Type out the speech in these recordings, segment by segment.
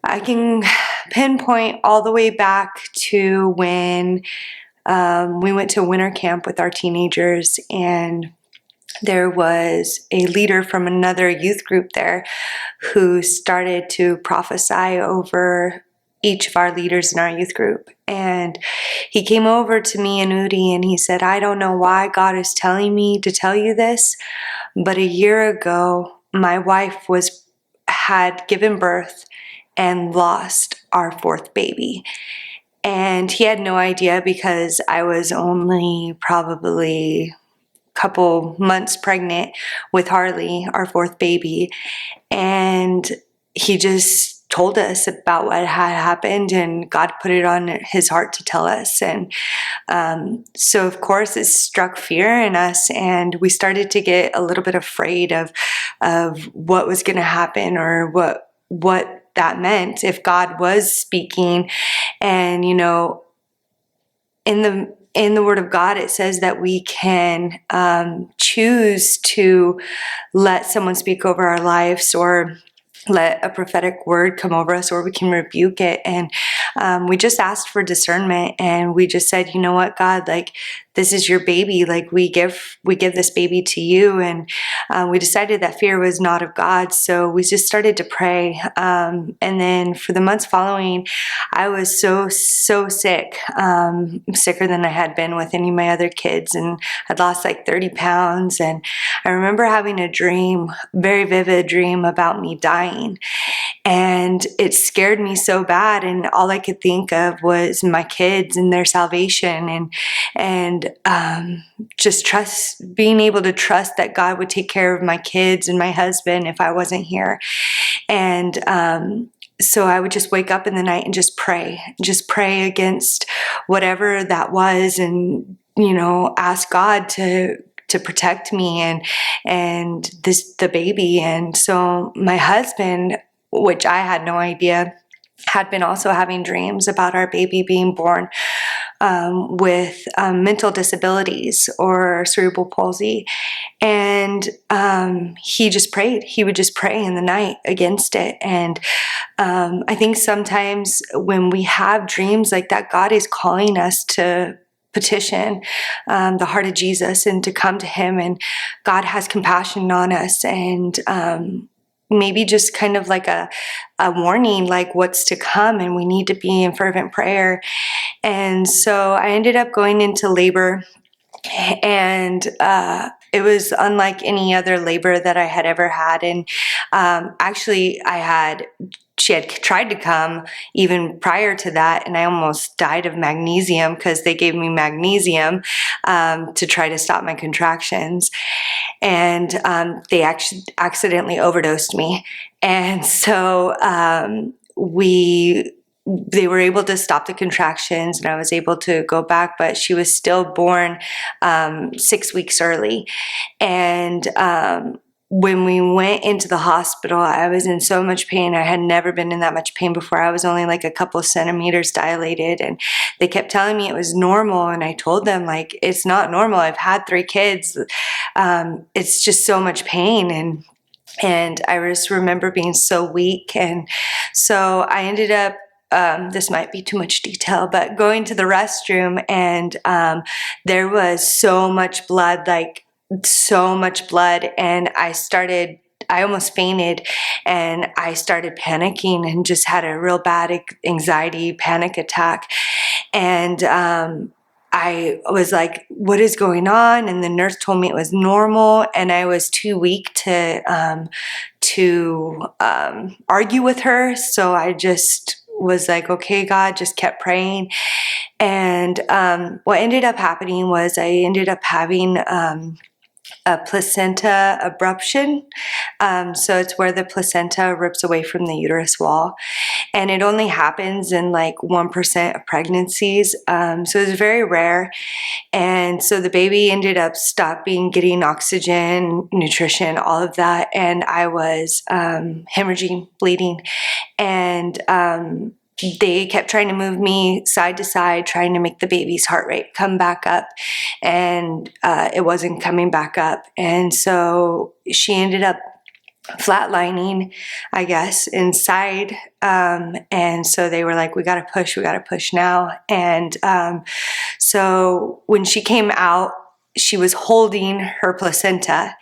I can pinpoint all the way back to when we went to winter camp with our teenagers, and there was a leader from another youth group there who started to prophesy over each of our leaders in our youth group. And he came over to me and Udi and he said, I don't know why God is telling me to tell you this, but a year ago, my wife had given birth and lost our fourth baby. And he had no idea because I was only probably couple months pregnant with Harley, our fourth baby, and he just told us about what had happened, and God put it on his heart to tell us. And so of course it struck fear in us, and we started to get a little bit afraid of what was going to happen, or what that meant if God was speaking. And in the Word of God, it says that we can choose to let someone speak over our lives, or let a prophetic word come over us, or we can rebuke it. And we just asked for discernment, and we just said, you know what, God, like, this is your baby. Like, we give this baby to you. And we decided that fear was not of God. So we just started to pray. And then for the months following, I was so sick, sicker than I had been with any of my other kids. And I'd lost like 30 pounds. And I remember having a dream, very vivid dream, about me dying. And it scared me so bad, and all I could think of was my kids and their salvation, and just being able to trust that God would take care of my kids and my husband if I wasn't here. And so I would just wake up in the night and just pray against whatever that was, and ask God to protect me and the baby. And so my husband, which I had no idea, had been also having dreams about our baby being born with mental disabilities or cerebral palsy. And he just prayed. He would just pray in the night against it. And I think sometimes when we have dreams like that, God is calling us to petition the heart of Jesus and to come to him, and God has compassion on us, and maybe just kind of like a warning, like what's to come, and we need to be in fervent prayer. And so I ended up going into labor, and it was unlike any other labor that I had ever had. And actually, she had tried to come even prior to that, and I almost died of magnesium because they gave me magnesium to try to stop my contractions. And they actually accidentally overdosed me. And so they were able to stop the contractions, and I was able to go back, but she was still born 6 weeks early. And when we went into the hospital, I was in so much pain. I had never been in that much pain before. I was only like a couple of centimeters dilated, and they kept telling me it was normal. And I told them, like, it's not normal. I've had 3 kids. It's just so much pain. And I just remember being so weak. And so I ended up, this might be too much detail, but going to the restroom, and there was so much blood, and I almost fainted, and I started panicking and just had a real bad anxiety panic attack. And I was like, what is going on? And the nurse told me it was normal, and I was too weak to argue with her. So I just was like, okay, God, just kept praying. And what ended up happening was I ended up having a placenta abruption. So it's where the placenta rips away from the uterus wall. And it only happens in like 1% of pregnancies. So it's very rare. And so the baby ended up stopping getting oxygen, nutrition, all of that. And I was hemorrhaging, bleeding. And they kept trying to move me side to side, trying to make the baby's heart rate come back up. And it wasn't coming back up. And so she ended up flatlining, I guess, inside. And so they were like, we got to push now. And so when she came out, she was holding her placenta,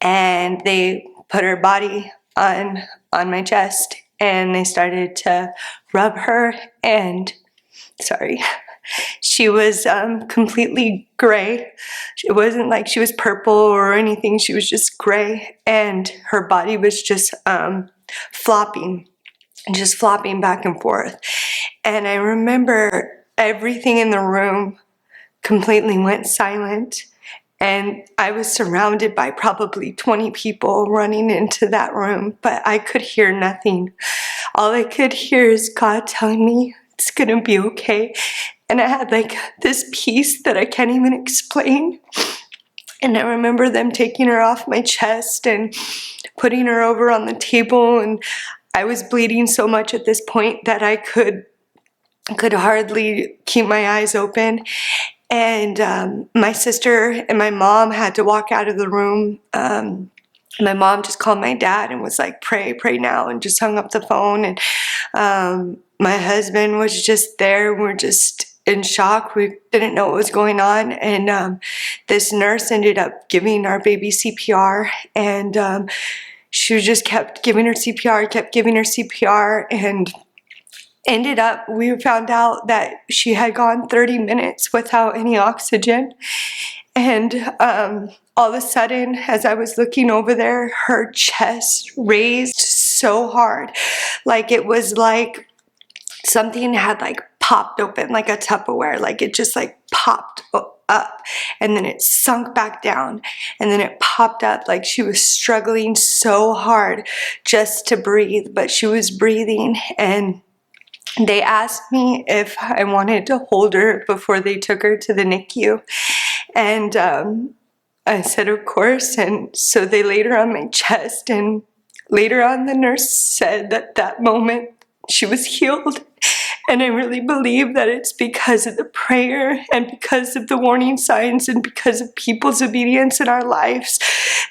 and they put her body on my chest, and they started to rub her, and sorry, she was completely gray. It wasn't like she was purple or anything. She was just gray, and her body was just flopping back and forth. And I remember everything in the room completely went silent, and I was surrounded by probably 20 people running into that room, but I could hear nothing. All I could hear is God telling me it's gonna be okay. And I had like this peace that I can't even explain. And I remember them taking her off my chest and putting her over on the table, and I was bleeding so much at this point that I could hardly keep my eyes open. And my sister and my mom had to walk out of the room. My mom just called my dad and was like, pray now, and just hung up the phone. And my husband was just there. We're just in shock. We didn't know what was going on. And this nurse ended up giving our baby CPR, and she just kept giving her CPR, and ended up, we found out that she had gone 30 minutes without any oxygen. And all of a sudden, as I was looking over there, her chest raised so hard. Like it was like something had like popped open, like a Tupperware. Like it just like popped up, and then it sunk back down, and then it popped up. Like she was struggling so hard just to breathe, but she was breathing. And they asked me if I wanted to hold her before they took her to the NICU. And I said, of course. And so they laid her on my chest. And later on, the nurse said that that moment she was healed. And I really believe that it's because of the prayer, and because of the warning signs, and because of people's obedience in our lives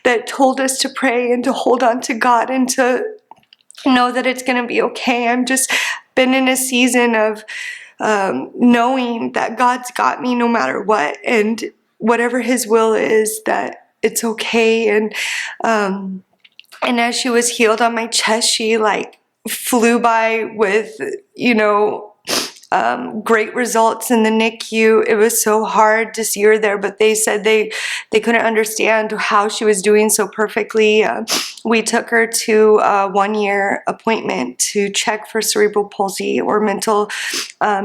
that told us to pray and to hold on to God and to know that it's going to be okay. I'm just been in a season of knowing that God's got me no matter what, and whatever His will is, that it's okay. And as she was healed on my chest, she like flew by with, great results in the NICU. It was so hard to see her there, but they said they couldn't understand how she was doing so perfectly. We took her to a 1-year appointment to check for cerebral palsy or mental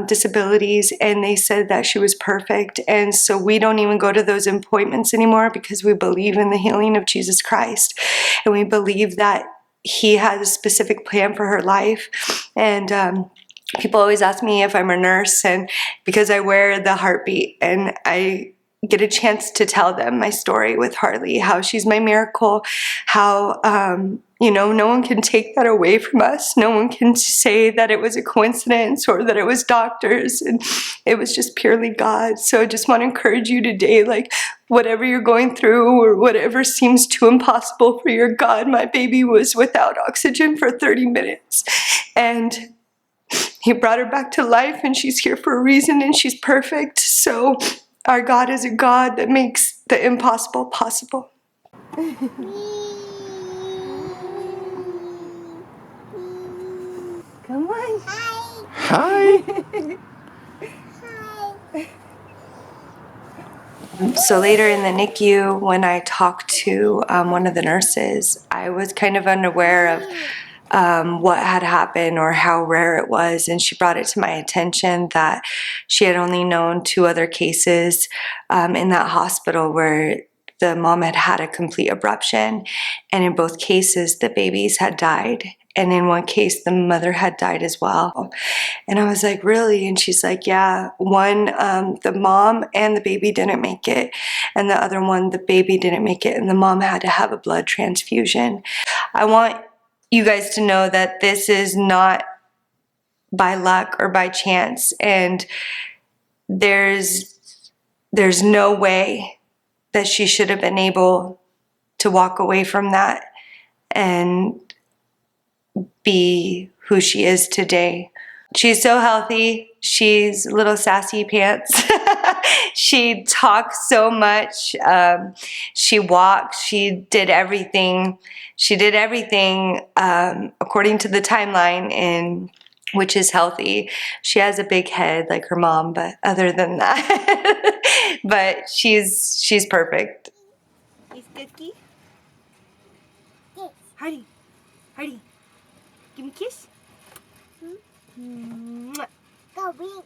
disabilities, and they said that she was perfect. And so we don't even go to those appointments anymore, because we believe in the healing of Jesus Christ, and we believe that He has a specific plan for her life. And people always ask me if I'm a nurse, and because I wear the heartbeat, and I get a chance to tell them my story with Harley, how she's my miracle, how, no one can take that away from us. No one can say that it was a coincidence or that it was doctors, and it was just purely God. So I just want to encourage you today, like whatever you're going through or whatever seems too impossible for your God, my baby was without oxygen for 30 minutes. And He brought her back to life, and she's here for a reason, and she's perfect. So our God is a God that makes the impossible possible. Come on. Hi. So later in the NICU, when I talked to one of the nurses, I was kind of unaware of what had happened or how rare it was, and she brought it to my attention that she had only known 2 other cases in that hospital where the mom had had a complete abruption, and in both cases the babies had died, and in one case the mother had died as well. And I was like, really? And she's like, yeah, one, the mom and the baby didn't make it, and the other one, the baby didn't make it, and the mom had to have a blood transfusion. I want you guys to know that this is not by luck or by chance, and there's no way that she should have been able to walk away from that and be who she is today. She's so healthy. She's little sassy pants. She talks so much. She walks. She did everything. She did everything according to the timeline, and which is healthy. She has a big head like her mom, but other than that, but she's perfect. Is Cookie? Yes. Harley, Harley, give me a kiss. Mwah. Go, wink.